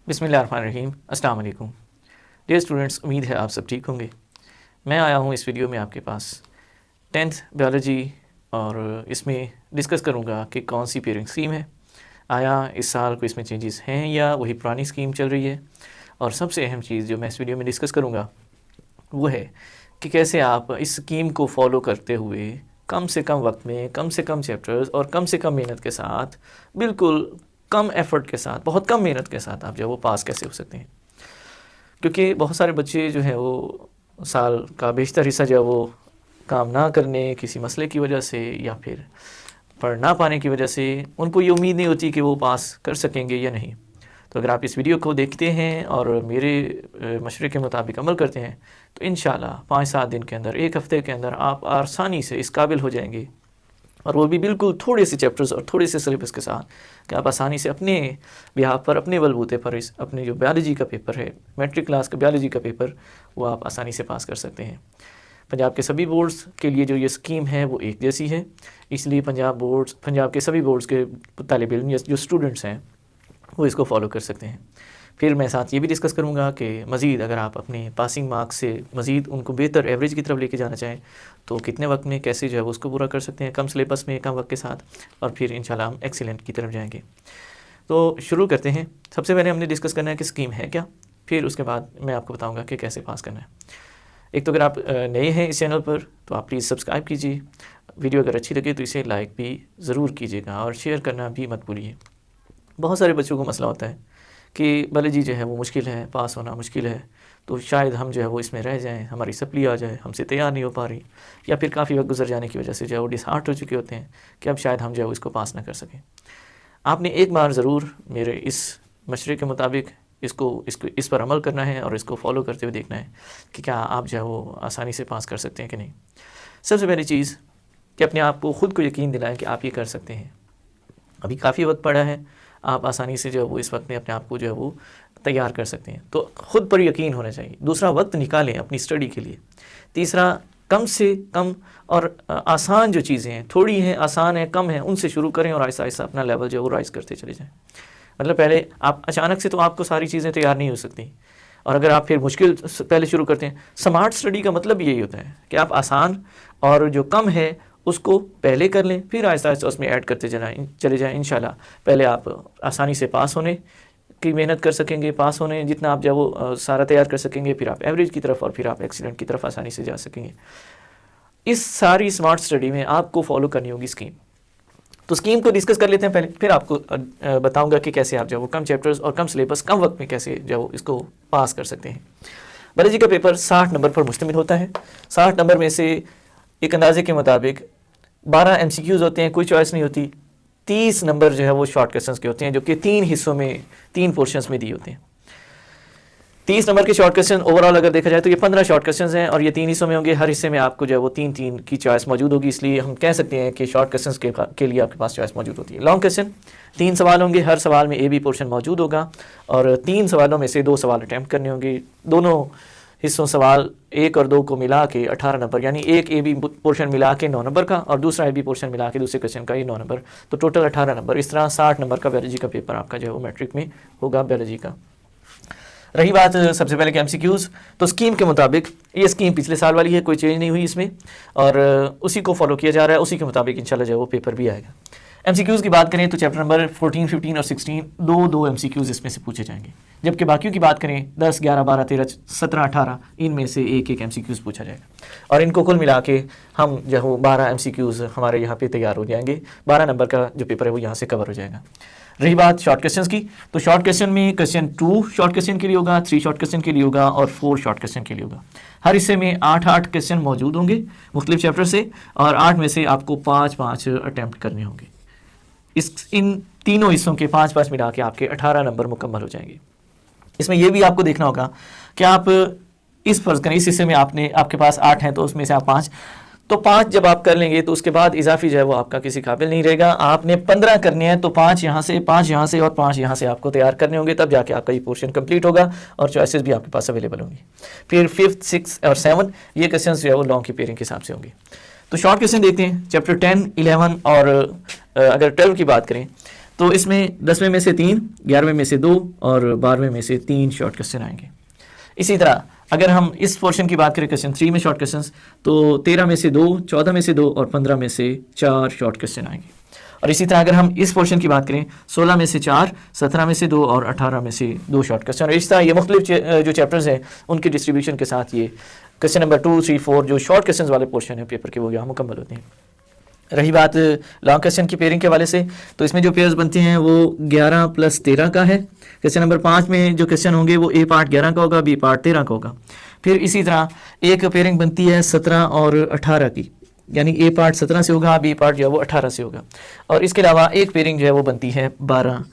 बिस्मिल्लाहिर्रहमानिर्रहीम। अस्सलाम वालेकुम डियर स्टूडेंट्स, उम्मीद है आप सब ठीक होंगे। मैं आया हूँ इस वीडियो में आपके पास 10th बायोलॉजी और इसमें डिस्कस करूँगा कि कौन सी पेयरिंग स्कीम है, आया इस साल को इसमें चेंजेस हैं या वही पुरानी स्कीम चल रही है। और सबसे अहम चीज़ जो मैं इस वीडियो में डिस्कस करूँगा वो है कि कैसे आप इस स्कीम को फॉलो करते हुए कम से कम वक्त में कम से कम चैप्टर्स और कम से कम मेहनत के साथ, बिल्कुल कम एफ़र्ट के साथ, बहुत कम मेहनत के साथ आप जो है वो पास कैसे हो सकते हैं। क्योंकि बहुत सारे बच्चे जो है वो साल का बेशतर हिस्सा जो है वो काम ना करने, किसी मसले की वजह से या फिर पढ़ ना पाने की वजह से उनको ये उम्मीद नहीं होती कि वो पास कर सकेंगे या नहीं। तो अगर आप इस वीडियो को देखते हैं और मेरे मशवरे के मुताबिक अमल करते हैं तो इंशाल्लाह 5-7 दिन के अंदर, 1 हफ़्ते के अंदर आप आसानी से इस काबिल हो जाएंगे, और वो भी बिल्कुल थोड़े से चैप्टर्स और थोड़े से सिलेबस के साथ कि आप आसानी से अपने बिहार पर, अपने बलबूते पर इस अपने जो बायोलॉजी का पेपर है, मैट्रिक क्लास का बायोलॉजी का पेपर, वो आप आसानी से पास कर सकते हैं। पंजाब के सभी बोर्ड्स के लिए जो ये स्कीम है वो एक जैसी है, इसलिए पंजाब के सभी बोर्ड्स के तालिब इल्म या जो स्टूडेंट्स हैं वो इसको फॉलो कर सकते हैं। फिर मैं साथ ये भी डिस्कस करूँगा कि मज़ीद अगर आप अपने पासिंग मार्क्स से मज़ीद उनको बेहतर एवरेज की तरफ लेके जाना चाहें तो कितने वक्त में कैसे जो है वो उसको पूरा कर सकते हैं, कम सिलेबस में, कम वक्त के साथ, और फिर इंशाल्लाह हम एक्सीलेंट की तरफ जाएंगे। तो शुरू करते हैं। सबसे पहले हमने डिस्कस करना है कि स्कीम है क्या, फिर उसके बाद मैं आपको बताऊँगा कि कैसे पास करना है। एक तो अगर आप नए हैं इस चैनल पर तो आप प्लीज़ सब्सक्राइब कीजिए, वीडियो अगर अच्छी लगे तो इसे लाइक भी ज़रूर कीजिएगा और शेयर करना भी मत भूलिए। बहुत सारे बच्चों को मसला होता है कि बायोलॉजी जो है वो मुश्किल है, पास होना मुश्किल है, तो शायद हम जो है वो इसमें रह जाएं, हमारी सप्ली आ जाए, हमसे तैयार नहीं हो पा रही, या फिर काफ़ी वक्त गुजर जाने की वजह से जो है वो डिसहार्ट हो चुके होते हैं कि अब शायद हम जो है इसको पास ना कर सकें। आपने एक बार ज़रूर मेरे इस मशवरे के मुताबिक इस पर अमल करना है और इसको फॉलो करते हुए देखना है कि क्या आप जो है वो आसानी से पास कर सकते हैं कि नहीं। सबसे पहली चीज़ कि अपने आप को ख़ुद को यकीन दिलाएं कि आप ये कर सकते हैं। अभी काफ़ी वक्त पड़ा है, आप आसानी से जो है वो इस वक्त में अपने आप को जो है वो तैयार कर सकते हैं, तो ख़ुद पर यकीन होना चाहिए। दूसरा, वक्त निकालें अपनी स्टडी के लिए। तीसरा, कम से कम और आसान जो चीज़ें हैं, थोड़ी हैं, आसान है, कम है, उनसे शुरू करें और आहिस्ता आहिस्ता अपना लेवल जो है वो राइज़ करते चले जाएँ। मतलब पहले आप अचानक से तो आपको सारी चीज़ें तैयार नहीं हो सकती, और अगर आप फिर मुश्किल पहले शुरू करते हैं। स्मार्ट स्टडी का मतलब यही होता है कि आप आसान और जो कम है उसको पहले कर लें, फिर आहिस्ता आहिस्ता उसमें ऐड करते चले जाएँ। इंशाल्लाह पहले आप आसानी से पास होने की मेहनत कर सकेंगे, पास होने जितना आप जो वो सारा तैयार कर सकेंगे, फिर आप एवरेज की तरफ और फिर आप एक्सीलेंट की तरफ आसानी से जा सकेंगे। इस सारी स्मार्ट स्टडी में आपको फॉलो करनी होगी स्कीम। तो स्कीम को डिस्कस कर लेते हैं पहले, फिर आपको बताऊंगा कि कैसे आप जो वो कम चैप्टर्स और कम सिलेबस, कम वक्त में कैसे जो इसको पास कर सकते हैं। बायोलॉजी का पेपर 60 नंबर पर मुश्तमिल होता है। 60 नंबर में से एक अंदाजे के मुताबिक 12 MCQs होते हैं, कोई चॉइस नहीं होती। 30 नंबर जो है वो शॉर्ट क्वेश्चंस के होते हैं, जो कि 3 हिस्सों में, 3 पोर्शंस में दिए होते हैं। 30 नंबर के शॉर्ट क्वेश्चन ओवरऑल अगर देखा जाए तो ये 15 शॉर्ट क्वेश्चंस हैं और ये 3 हिस्सों में होंगे। हर हिस्से में आपको जो है वो 3-3 की चॉइस मौजूद होगी, इसलिए हम कह सकते हैं कि शॉर्ट क्वेश्चंस के लिए आपके पास चॉइस मौजूद होती है। लॉन्ग क्वेश्चन 3 सवाल होंगे, हर सवाल में AB पोर्शन मौजूद होगा और 3 सवालों में से 2 सवाल अटैम्प्ट करने होंगे। दोनों हिस्सों सवाल 1 और 2 को मिला के 18 नंबर, यानी एक AB पोर्शन मिला के 9 नंबर का और दूसरा AB पोर्शन मिला के दूसरे क्वेश्चन का ये 9 नंबर, तो टोटल 18 नंबर। इस तरह 60 नंबर का बायोलॉजी का पेपर आपका जो है वो मैट्रिक में होगा बायोलॉजी का। रही बात सबसे पहले के MCQs, तो स्कीम के मुताबिक ये स्कीम पिछले साल वाली है, कोई चेंज नहीं हुई इसमें और उसी को फॉलो किया जा रहा है, उसी के मुताबिक इंशाल्लाह जो है वो पेपर भी आएगा। MCQs की बात करें तो चैप्टर नंबर 14, 15 और 16 दो MCQs इसमें से पूछे जाएंगे, जबकि बाकियों की बात करें 10, 11, 12, 13, 17, 18 इनमें से एक MCQs पूछा जाएगा और इनको कुल मिला के हम जो है 12 MCQs हमारे यहाँ पे तैयार हो जाएंगे। 12 नंबर का जो पेपर है वो यहाँ से कवर हो जाएगा। रही बात शॉर्ट क्वेश्चंस की, तो शॉर्ट क्वेश्चन में क्वेश्चन 2 शॉर्ट क्वेश्चन के लिए होगा, 3 शॉर्ट क्वेश्चन के लिए होगा और 4 शॉर्ट क्वेश्चन के लिए होगा। हर हिस्से में 8-8 क्वेश्चन मौजूद होंगे मुख्तलिफ चैप्टर से और 8 में से आपको 5-5 अटैम्प्ट करने होंगे। इन तीनों हिस्सों के 5-5 मिला के आपके 18 नंबर मुकम्मल हो जाएंगे। इसमें यह भी आपको देखना होगा कि आप इस फर्ज करें इस हिस्से में आपके पास 8 हैं तो उसमें से आप 5, तो 5 जब आप कर लेंगे तो उसके बाद इजाफी जो है वो आपका किसी काबिल नहीं रहेगा। आपने 15 करने हैं तो 5 यहाँ से, 5 यहाँ से और 5 यहाँ से आपको तैयार करने होंगे, तब जाके आपका ये पोर्शन कंप्लीट होगा और चॉइसेस भी आपके पास अवेलेबल होंगी। फिर 5th, 6th और 7 ये क्वेश्चन जो है वो लॉन्ग की पेयरिंग के हिसाब से होंगे। तो शॉर्ट क्वेश्चन देखते हैं चैप्टर 10, 11 और अगर 12 की बात करें तो इसमें 10वें में से 3, 11वें में से 2 और 12वें में से 3 शॉर्ट क्वेश्चन आएंगे। इसी तरह अगर हम इस पोर्शन की बात करें क्वेश्चन 3 में शॉर्ट क्वेश्चंस, तो 13 में से 2, 14 में से 2 और 15 में से 4 शॉर्ट क्वेश्चन आएंगे। और इसी तरह अगर हम इस पोर्शन की बात करें 16 में से 4, 17 में से 2 और 18 में से 2 शॉर्ट क्वेश्चन। और इस तरह ये मुख्तलिफ जो चैप्टर्स हैं उनकी डिस्ट्रीब्यूशन के साथ ये क्वेश्चन नंबर 2, 3, 4 जो शॉर्ट क्वेश्चन वाले पोर्शन है पेपर के वो यहाँ मुकम्मल होते हैं। रही बात लॉन्ग क्वेश्चन की पेयरिंग के हवाले से, तो इसमें जो पेयर्स बनते हैं वो 11 + 13 का है। क्वेश्चन नंबर 5 में जो क्वेश्चन होंगे वो ए पार्ट 11 का होगा, बी पार्ट 13 का होगा। फिर इसी तरह एक पेयरिंग बनती है 17 और 18 की, यानी ए पार्ट 17 से होगा, बी पार्ट जो है वो 18 से होगा। और इसके अलावा एक पेयरिंग जो है वो बनती है 12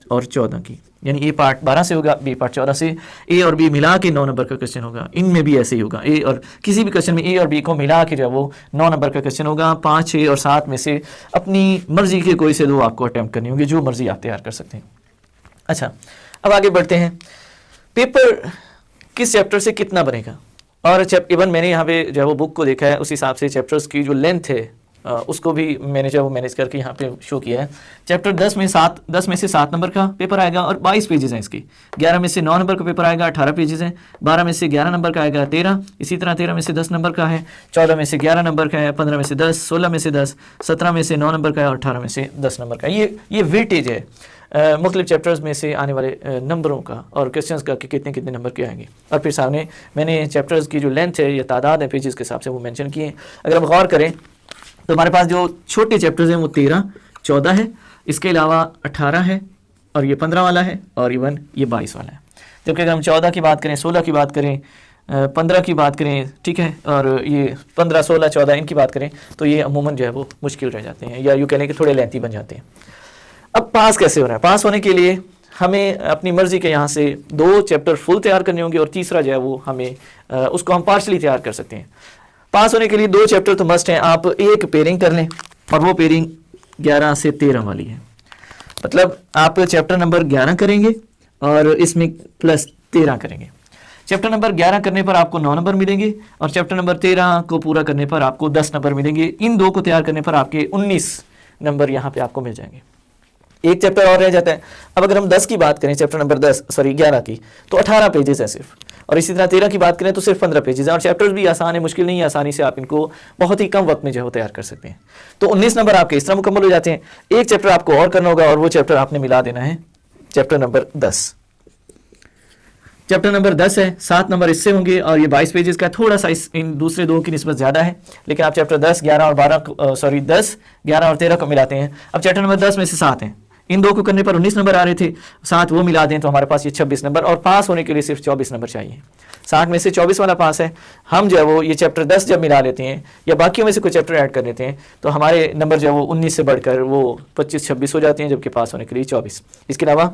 और 14 की, यानी ए पार्ट 12 से होगा, बी पार्ट 14 से। ए और बी मिला के 9 नंबर का क्वेश्चन होगा। इनमें भी ऐसे ही होगा, ए और किसी भी क्वेश्चन में ए और बी को मिला के जो है वो 9 नंबर का क्वेश्चन होगा। 5, 6 और 7 में से अपनी मर्जी के कोई से 2 आपको अटैम्प्ट करनी होगी, जो मर्जी आप तैयार कर सकते हैं। अच्छा, अब आगे बढ़ते हैं। पेपर किस चैप्टर से कितना बनेगा, और इवन मैंने यहाँ पे जो है वो बुक को देखा है, उस हिसाब से चैप्टर्स की जो लेंथ है उसको भी मैंने जो मैनेज करके यहाँ पे शो किया है। चैप्टर 10 में से 7 नंबर का पेपर आएगा और 22 पेजेस हैं इसके। 11 में से 9 नंबर का पेपर आएगा, 18 पेजेस हैं। 12 में से 11 नंबर का आएगा 13, इसी तरह 13 में से 10 नंबर का है, 14 में से 11 नंबर का है, 15 में से 10, 16 में से 10, 17 में से 9 नंबर का है और 18 में से 10 नंबर का। ये वेटेज है मुख्तलिफ चैप्टर्स में से आने वाले नंबरों का और क्वेश्चंस का कि कितने कितने नंबर के आएंगे। और फिर सामने मैंने चैप्टर्स की जो लेंथ है या तादाद है पेजेस के हिसाब से वो मेंशन किए। अगर हम गौर करें तो हमारे पास जो छोटे चैप्टर्स हैं वो 13, 14 है, इसके अलावा 18 है और ये 15 वाला है और इवन ये 22 वाला है। जबकि अगर हम 14 की बात करें, 16 की बात करें, 15 की बात करें, ठीक है, और ये 15, 16, 14 इनकी बात करें तो ये अमूमन जो है वो मुश्किल रह जाते हैं, या यूँ कह लें कि थोड़े लेंथी बन जाते हैं। अब पास कैसे हो रहा है? पास होने के लिए हमें अपनी मर्ज़ी के यहाँ से 2 चैप्टर फुल तैयार करने होंगे और तीसरा जो है वो हमें उसको हम पार्शली तैयार कर सकते हैं। पास होने के लिए 2 चैप्टर तो मस्ट हैं। आप एक पेयरिंग कर लें और वो पेयरिंग 11 से 13 वाली है। मतलब आप चैप्टर नंबर 11 करेंगे और इसमें प्लस 13 करेंगे। चैप्टर नंबर 11 करने पर आपको 9 नंबर मिलेंगे और चैप्टर नंबर 13 को पूरा करने पर आपको 10 नंबर मिलेंगे। इन 2 को तैयार करने पर आपके 19 नंबर यहाँ पे आपको मिल जाएंगे। एक चैप्टर और रह जाता है। अब अगर हम 10 की बात करें, चैप्टर नंबर 11 की, तो 18 पेजेस है सिर्फ। और इसी तरह 13 की बात करें तो सिर्फ 15 पेजेस हैं। और चैप्टर्स भी आसान है, मुश्किल नहीं है, आसानी से आप इनको बहुत ही कम वक्त में जो है तैयार कर सकते हैं। तो 19 नंबर आपके इस तरह मुकम्मल हो जाते हैं। एक चैप्टर आपको और करना होगा और वो चैप्टर आपने मिला देना है चैप्टर नंबर 10। चैप्टर नंबर 10 है, 7 नंबर इससे होंगे और ये 22 पेजेस का, थोड़ा सा इन दूसरे 2 की निस्बत ज़्यादा है। लेकिन आप चैप्टर 10, 11 और 10, 11 और 13 को मिलाते हैं। अब चैप्टर नंबर 10 में से 7 हैं, इन 2 को करने पर 19 नंबर आ रहे थे, 7 वो मिला दें तो हमारे पास ये 26 नंबर। और पास होने के लिए सिर्फ 24 नंबर चाहिए। 60 में से 24 वाला पास है। हम जो है वो ये चैप्टर 10 जब मिला लेते हैं या बाकियों में से कोई चैप्टर ऐड कर लेते हैं तो हमारे नंबर जो है वो 19 से बढ़कर वो 25-26 हो जाते हैं, जबकि पास होने के लिए 24। इसके अलावा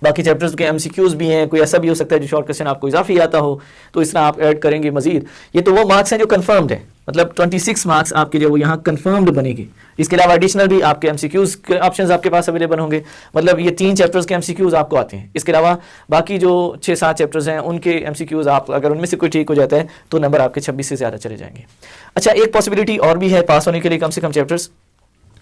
बाकी चैप्टर्स के MCQs भी हैं, कोई ऐसा भी हो सकता है जो शॉर्ट क्वेश्चन आपको इजाफी आता हो, तो इस तरह आप ऐड करेंगे मजीद। ये तो वो मार्क्स हैं जो कन्फर्म्ड है, मतलब 26 मार्क्स आपके जो वो यहाँ कन्फर्म्ड बनेंगे। इसके अलावा एडिशनल भी आपके MCQs के ऑप्शंस आपके पास अवेलेबल होंगे। मतलब ये 3 चैप्टर्स के MCQs आपको आते हैं। इसके अलावा बाकी जो 6-7 चैप्टर्स हैं उनके MCQs आप अगर उनमें से कोई ठीक हो जाता है तो नंबर आपके 26 से ज़्यादा चले जाएंगे। अच्छा, एक पॉसिबिलिटी और भी है पास होने के लिए कम से कम चैप्टर्स।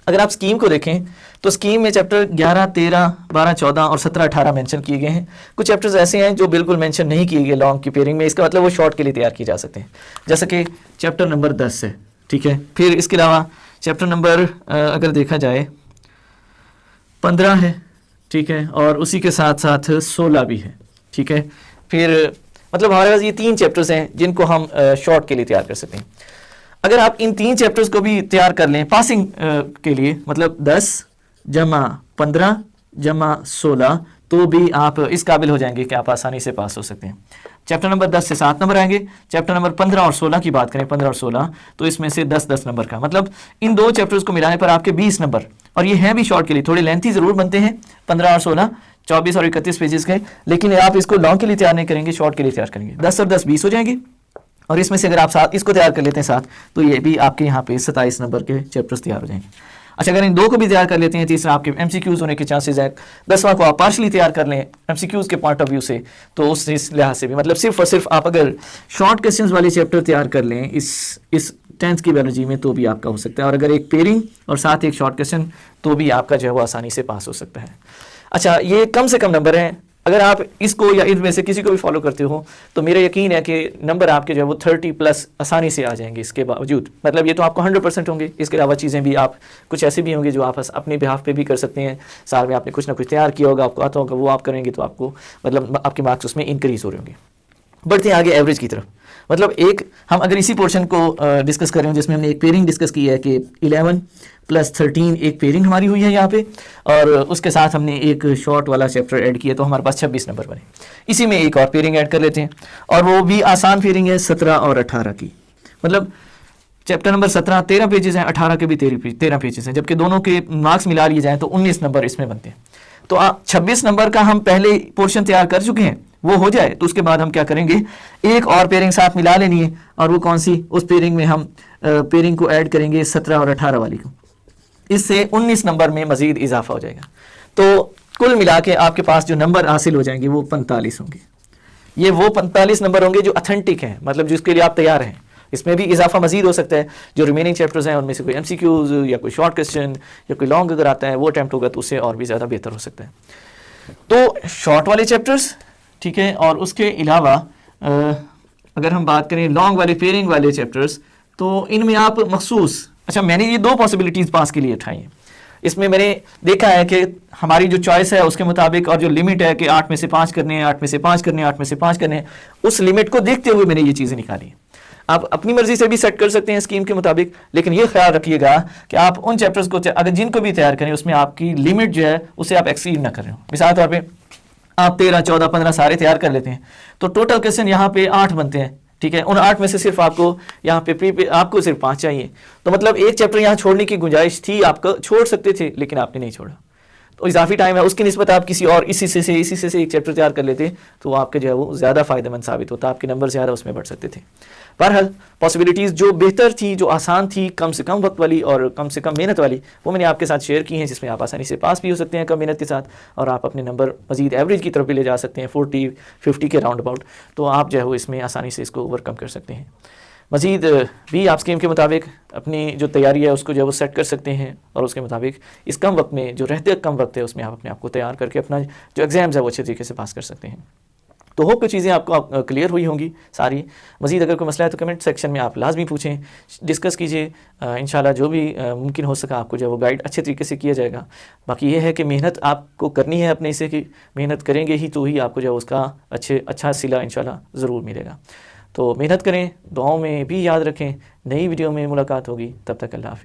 अगर आप स्कीम को देखें तो स्कीम में चैप्टर 11, 13, 12, 14 और 17, 18 मेंशन किए गए हैं। कुछ चैप्टर्स ऐसे हैं जो बिल्कुल मेंशन नहीं किए गए लॉन्ग की पेयरिंग में, इसका मतलब वो शॉर्ट के लिए तैयार किए जा सकते हैं, जैसे कि चैप्टर नंबर 10 है, ठीक है। फिर इसके अलावा चैप्टर नंबर अगर देखा जाए 15 है, ठीक है, और उसी के साथ साथ 16 भी है, ठीक है। फिर मतलब हमारे पास ये 3 चैप्टर्स हैं जिनको हम शॉर्ट के लिए तैयार कर सकते हैं। अगर आप इन 3 चैप्टर्स को भी तैयार कर लें पासिंग के लिए, मतलब 10 जमा 15 जमा 16, तो भी आप इस काबिल हो जाएंगे कि आप आसानी से पास हो सकते हैं। चैप्टर नंबर 10 से 7 नंबर आएंगे। चैप्टर नंबर 15 और 16 की बात करें, 15 और 16, तो इसमें से 10-10 नंबर का, मतलब इन 2 चैप्टर्स को मिलाने पर आपके 20 नंबर। और ये हैं भी शॉर्ट के लिए, थोड़े लेंथी ज़रूर बनते हैं, 15 और 16, 24 और 31 पेजेस के, लेकिन आप इसको लॉन्ग के लिए तैयार नहीं करेंगे, शॉर्ट के लिए तैयार करेंगे। 10 और 10 20 हो जाएंगे। और इसमें से अगर आप 7 इसको तैयार कर लेते हैं 7, तो ये भी आपके यहाँ पे 27 नंबर के चैप्टर्स तैयार हो जाएंगे। अच्छा, अगर इन 2 को भी तैयार कर लेते हैं, तीसरा आपके MCQs होने के चांसेस हैं। 10वां को आप पार्शली तैयार कर लें MCQs के पॉइंट ऑफ व्यू से, तो उस लिहाज से भी, मतलब सिर्फ और सिर्फ आप अगर शॉर्ट क्वेश्चंस वाले चैप्टर तैयार कर लें इस 10th की बायोलॉजी में तो भी आपका हो सकता है, और अगर एक पेयरिंग और साथ एक शॉर्ट क्वेश्चन तो भी आपका जो है वो आसानी से पास हो सकता है। अच्छा, ये कम से कम नंबर हैं। अगर आप इसको या इनमें से किसी को भी फॉलो करते हो तो मेरा यकीन है कि नंबर आपके जो है वो 30+ आसानी से आ जाएंगे इसके बावजूद। मतलब ये तो आपको 100% होंगे, इसके अलावा चीज़ें भी आप कुछ ऐसे भी होंगे जो आप अपने बिहाफ पे भी कर सकते हैं। साल में आपने कुछ ना कुछ तैयार किया होगा, आपको आता होगा, वो आप करेंगे तो आपको मतलब आपके मार्क्स उसमें इंक्रीज़ हो रहे होंगे। बढ़ते हैं आगे एवरेज की तरफ। मतलब एक हम अगर इसी पोर्शन को डिस्कस कर रहे हैं जिसमें हमने एक पेयरिंग डिस्कस की है कि 11 + 13 एक पेयरिंग हमारी हुई है यहाँ पे, और उसके साथ हमने एक शॉर्ट वाला चैप्टर ऐड किया तो हमारे पास 26 नंबर बने। इसी में एक और पेयरिंग ऐड कर लेते हैं, और वो भी आसान पेयरिंग है 17 और 18 की। मतलब चैप्टर नंबर 17 13 पेजेस हैं, 18 के भी 13 पेजेस हैं, जबकि दोनों के मार्क्स मिला लिए जाएँ तो 19 नंबर इसमें बनते हैं। तो 26 नंबर का हम पहले पोर्शन तैयार कर चुके हैं, वो हो जाए तो उसके बाद हम क्या करेंगे, एक और पेयरिंग साथ मिला लेनी है, और वो कौन सी, उस पेयरिंग में हम पेयरिंग को ऐड करेंगे 17 और 18 वाली को। इससे 19 नंबर में मजीद इजाफा हो जाएगा। तो कुल मिला के आपके पास जो नंबर हासिल हो जाएंगे वो 45 होंगे। ये वो 45 नंबर होंगे जो अथेंटिक हैं, मतलब जिसके लिए आप तैयार हैं। इसमें भी इजाफा मजीद हो सकता है, जो रिमेनिंग चैप्टर्स हैं उनमें से कोई MCQs या कोई शॉर्ट क्वेश्चन या कोई लॉन्ग अगर आता है वो अटैम्प्ट होगा तो उससे और भी ज़्यादा बेहतर हो सकता है। तो शॉर्ट वाले चैप्टर्स, ठीक है, और उसके अलावा अगर हम बात करें लॉन्ग वाले पेयरिंग वाले चैप्टर्स, तो इनमें आप मखसूस, अच्छा मैंने ये 2 पॉसिबिलिटीज़ पास के लिए उठाई हैं। इसमें मैंने देखा है कि हमारी जो चॉइस है उसके मुताबिक, और जो लिमिट है कि 8 में से 5 करने हैं, 8 में से 5 करने हैं, 8 में से 5 करने हैं, उस लिमिट को देखते हुए मैंने ये चीज़ें निकाली हैं। आप अपनी मर्जी से भी सेट कर सकते हैं स्कीम के मुताबिक, लेकिन ये ख्याल रखिएगा कि आप उन चैप्टर्स को अगर जिनको भी तैयार करें उसमें आपकी लिमिट जो है उसे आप एक्सीड ना कर रहे हो। मिसाल तौर पे आप 13, 14, 15 सारे तैयार कर लेते हैं तो टोटल क्वेश्चन यहाँ पे 8 बनते हैं, ठीक है। उन 8 में से सिर्फ आपको यहाँ पे आपको सिर्फ 5 चाहिए, तो मतलब एक चैप्टर यहाँ छोड़ने की गुंजाइश थी, आपको छोड़ सकते थे लेकिन आपने नहीं छोड़ा। तो इजाफी टाइम है, उसकी निस्बत आप किसी और इसी से एक चैप्टर तैयार कर लेते तो आपके जो है वो ज़्यादा फ़ायदेमंद साबित होता, आपके नंबर ज़्यादा उसमें बढ़ सकते थे। बहरहाल पॉसिबिलिटीज़ जो बेहतर थी, जो आसान थी, कम से कम वक्त वाली और कम से कम मेहनत वाली, वो मैंने आपके साथ शेयर की हैं, जिसमें आप आसानी से पास भी हो सकते हैं कम मेहनत के साथ, और आप अपने नंबर मज़ीद एवरेज की तरफ भी ले जा सकते हैं 40-50 के राउंड अबाउट। तो आप जो है वो इसमें आसानी से इसको ओवरकम कर सकते हैं। मज़ीद भी आप स्कीम के मुताबिक अपनी जो तैयारी है उसको जो है वो सेट कर सकते हैं, और उसके मुताबिक इस कम वक्त में जो रहते कम वक्त है उसमें आप अपने आप को तैयार करके अपना जो एग्ज़ाम्स है वो अच्छे तरीके से पास कर सकते हैं। तो होप कि चीज़ें आपको क्लियर हुई होंगी सारी। मज़ीद अगर कोई मसला है तो कमेंट सेक्शन में आप लाजमी पूछें, डिस्कस कीजिए। इंशाल्लाह जो भी मुमकिन हो सका आपको जो है वो गाइड अच्छे तरीके से किया जाएगा। बाकी ये है कि मेहनत आपको करनी है अपने से, कि मेहनत करेंगे ही तो ही आपको जो है उसका अच्छा सिला इंशाल्लाह ज़रूर मिलेगा। तो मेहनत करें, दुआओं में भी याद रखें। नई वीडियो में मुलाकात होगी, तब तक अल्लाह हाफ़िज़।